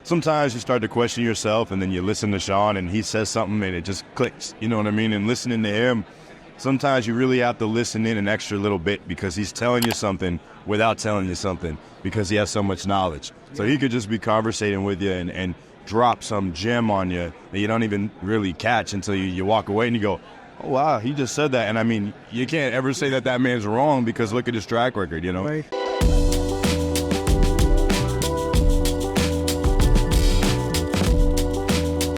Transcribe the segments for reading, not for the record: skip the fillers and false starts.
sometimes you start to question yourself, and then you listen to Shawn, and he says something, and it just clicks. You know what I mean? And listening to him, sometimes you really have to listen in an extra little bit because he's telling you something without telling you something because he has so much knowledge. So he could just be conversating with you and drop some gem on you that you don't even really catch until you walk away and you go, oh, wow, he just said that. And I mean, you can't ever say that man's wrong because look at his track record, you know? Right.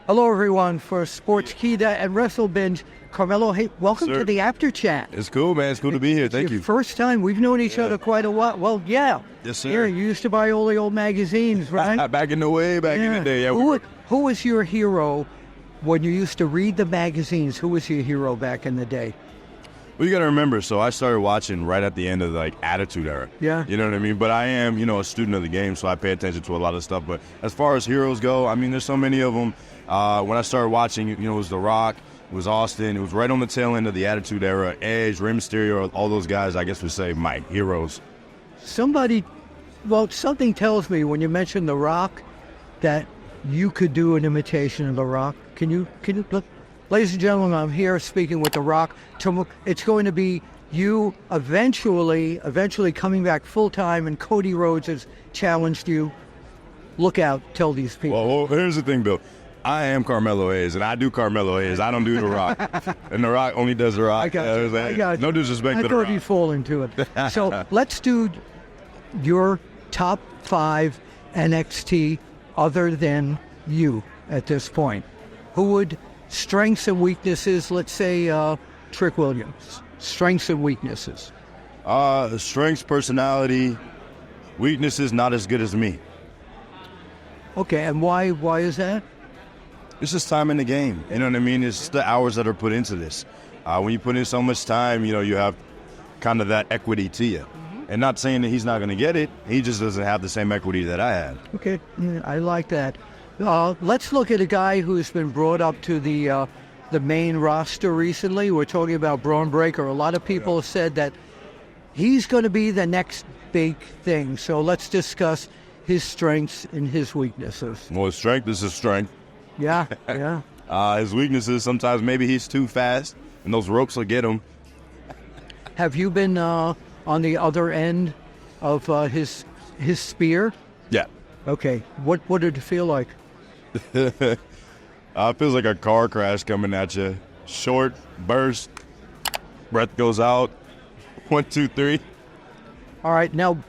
Hello, everyone, for Sportskeeda and WrestleBinge. Carmelo Hayes, welcome to the Apter chat. It's cool, man. It's cool to be here. Thank you. First time. We've known each other quite a while. Well, yeah. Yes, sir. Here, you used to buy all the old magazines, right? Back in the day. Yeah. Who was your hero when you used to read the magazines? Who was your hero back in the day? Well, you got to remember, so I started watching right at the end of the Attitude Era. Yeah. You know what I mean? But I am, a student of the game, so I pay attention to a lot of stuff. But as far as heroes go, I mean, there's so many of them. When I started watching, it was The Rock, it was Austin. It was right on the tail end of the Attitude Era. Edge, Rey Mysterio, all those guys, I guess would say my heroes. Something tells me when you mention The Rock that you could do an imitation of The Rock. Can you look? Ladies and gentlemen, I'm here speaking with The Rock. It's going to be you eventually coming back full-time, and Cody Rhodes has challenged you. Look out, tell these people. Well, here's the thing, Bill. I am Carmelo Hayes, and I do Carmelo Hayes. I don't do The Rock. And The Rock only does The Rock. I got you. No disrespect to The Rock. I thought you'd fall into it. So let's do your top 5 NXT other than you at this point. Who would strengths and weaknesses, let's say Trick Williams. Strengths and weaknesses. Strengths, personality, weaknesses, not as good as me. Okay, and why is that? It's just time in the game. You know what I mean? It's the hours that are put into this. When you put in so much time, you have kind of that equity to you. Mm-hmm. And not saying that he's not going to get it. He just doesn't have the same equity that I had. Okay, I like that. Let's look at a guy who's been brought up to the main roster recently. We're talking about Bron Breakker. A lot of people have said that he's going to be the next big thing. So let's discuss his strengths and his weaknesses. Well, his strength is his strength. Yeah. His weaknesses, sometimes maybe he's too fast, and those ropes will get him. Have you been on the other end of his spear? Yeah. Okay. What did it feel like? It feels like a car crash coming at you. Short burst, breath goes out. 1, 2, 3. All right. Now,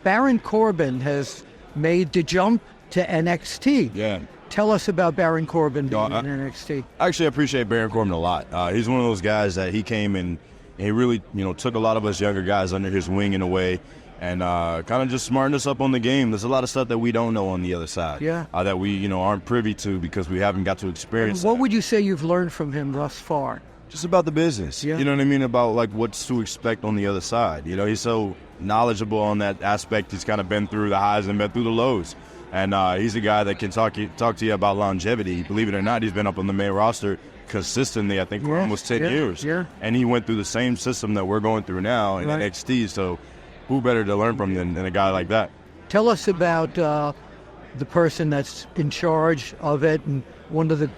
Baron Corbin has made the jump to NXT. Yeah. Tell us about Baron Corbin being in NXT. Actually, I appreciate Baron Corbin a lot. He's one of those guys that he came and he really, took a lot of us younger guys under his wing in a way, and kind of just smartened us up on the game. There's a lot of stuff that we don't know on the other side. Yeah. That we, aren't privy to because we haven't got to experience. What would you say you've learned from him thus far? Just about the business. Yeah. You know what I mean? About like what's to expect on the other side. He's so knowledgeable on that aspect. He's kind of been through the highs and been through the lows. And he's a guy that can talk to you about longevity. Believe it or not, he's been up on the main roster consistently, I think, for almost 10 years. Yeah. And he went through the same system that we're going through now in NXT. So who better to learn from than a guy like that? Tell us about the person that's in charge of it, and one of the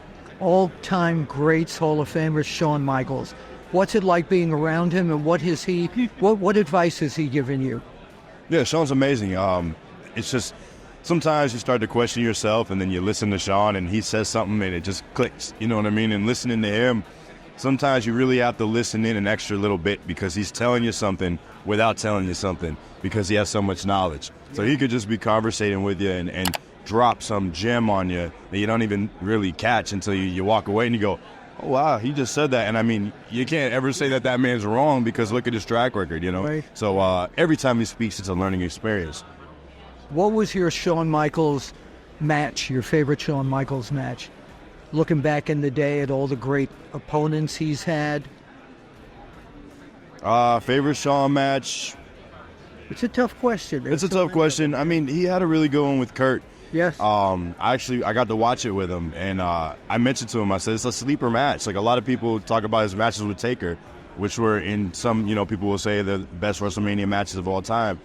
all-time greats, Hall of Famers, Shawn Michaels. What's it like being around him, and what advice has he given you? Yeah, Shawn's amazing. It's just sometimes you start to question yourself, and then you listen to Shawn, and he says something, and it just clicks. You know what I mean? And listening to him, sometimes you really have to listen in an extra little bit because he's telling you something without telling you something because he has so much knowledge. So he could just be conversating with you and drop some gem on you that you don't even really catch until you walk away and you go, oh, wow, he just said that. And I mean, you can't ever say that man's wrong because look at his track record, Right. So every time he speaks, it's a learning experience. What was your Shawn Michaels match, your favorite Shawn Michaels match? Looking back in the day at all the great opponents he's had. Favorite Shawn match? It's a tough question. It's a tough question. I mean, he had a really good one with Kurt. Yes. I got to watch it with him, and I mentioned to him, I said, it's a sleeper match. Like, a lot of people talk about his matches with Taker, which were in some, people will say the best WrestleMania matches of all time.